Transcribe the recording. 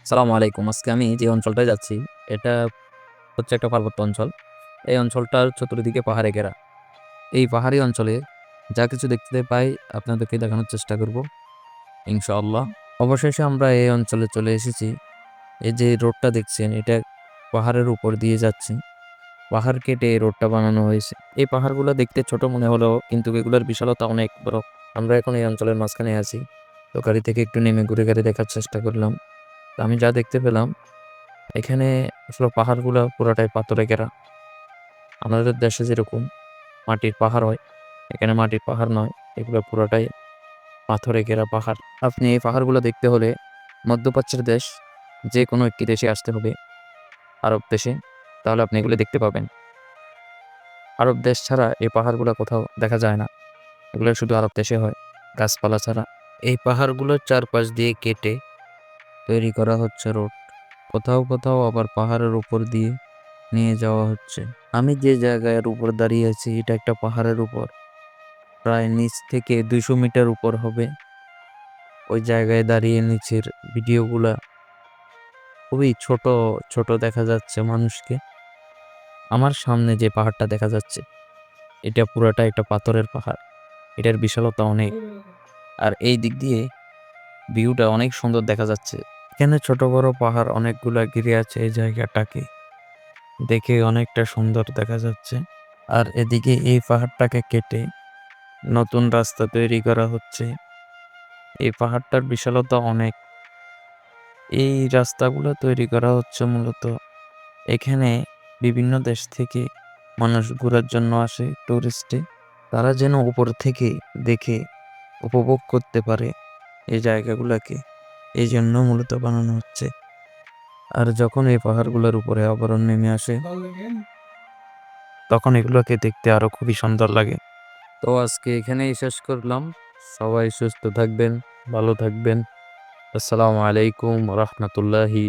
সালামু আলাইকুম। আজকে আমি যে অঞ্চলটায় যাচ্ছি, এটা হচ্ছে একটা পার্বত্য অঞ্চল। এই অঞ্চলটার চতুর্দিকে পাহাড়ে ঘেরা। এই পাহাড়ি অঞ্চলে যা কিছু দেখতে পাই আপনাদেরকে দেখানোর চেষ্টা করব ইনশাআল্লাহ। অবশেষে আমরা এই অঞ্চলে চলে এসেছি। এই যে রোডটা দেখছেন, এটা পাহাড়ের উপর দিয়ে যাচ্ছে। পাহাড় কেটে এই রোডটা বানানো হয়েছে। এই পাহাড়গুলো দেখতে ছোট মনে হলেও কিন্তু এগুলোর বিশালতা অনেক বড়। আমরা এখন এই অঞ্চলের মাঝখানে আছি। তো গাড়ি থেকে একটু নেমে ঘুরে ঘুরে দেখার চেষ্টা করলাম। তো আমি যা দেখতে পেলাম, এখানে আসলে পাহাড়গুলো পুরাটাই পাথরে ঘেরা। আমাদের দেশে যেরকম মাটির পাহাড় হয়, এখানে মাটির পাহাড় নয়, এগুলো পুরোটাই পাথরে ঘেরা পাহাড়। আপনি এই পাহাড়গুলো দেখতে হলে মধ্যপ্রাচ্যের দেশ যে কোনো একটি দেশে আসতে হবে, আরব দেশে, তাহলে আপনি এগুলো দেখতে পাবেন। আরব দেশ ছাড়া এই পাহাড়গুলো কোথাও দেখা যায় না। এগুলো শুধু আরব দেশে হয়, গাছপালা ছাড়া। এই পাহাড়গুলোর চারপাশ দিয়ে কেটে তৈরি করা হচ্ছে রোড। কোথাও কোথাও আবার পাহাড়ের উপর দিয়ে নিয়ে যাওয়া হচ্ছে। আমি যে জায়গার উপর দাঁড়িয়ে আছি, এটা একটা পাহাড়ের উপর, প্রায় নিচ থেকে 200 মিটার উপর হবে। ওই জায়গায় দাঁড়িয়ে নিচের ভিডিওগুলা খুবই ছোট ছোট দেখা যাচ্ছে মানুষকে। আমার সামনে যে পাহাড়টা দেখা যাচ্ছে, এটা পুরাটা একটা পাথরের পাহাড়। এটার বিশালতা অনেক, আর এই দিক দিয়ে ভিউটা অনেক সুন্দর দেখা যাচ্ছে। এখানে ছোট বড় পাহাড় অনেকগুলা ঘিরে আছে এই জায়গাটাকে, দেখে অনেকটা সুন্দর দেখা যাচ্ছে। আর এদিকে এই পাহাড়টাকে কেটে নতুন রাস্তা তৈরি করা হচ্ছে। এই পাহাড়টার বিশালতা অনেক। এই রাস্তাগুলো তৈরি করা হচ্ছে মূলত, এখানে বিভিন্ন দেশ থেকে মানুষ ঘোরার জন্য আসে, টুরিস্টে। তারা যেন উপর থেকে দেখে উপভোগ করতে পারে এই জায়গাগুলোকে, এই জন্য মূলত বানানো হচ্ছে। আর যখন এই পাহাড়গুলোর উপরে আবরণ নেমে আসে, তখন এগুলোকে দেখতে আরো খুবই সুন্দর লাগে। তো আজকে এখানেই শেষ করলাম। সবাই সুস্থ থাকবেন, ভালো থাকবেন। আসসালামু আলাইকুম রহমতুল্লাহি।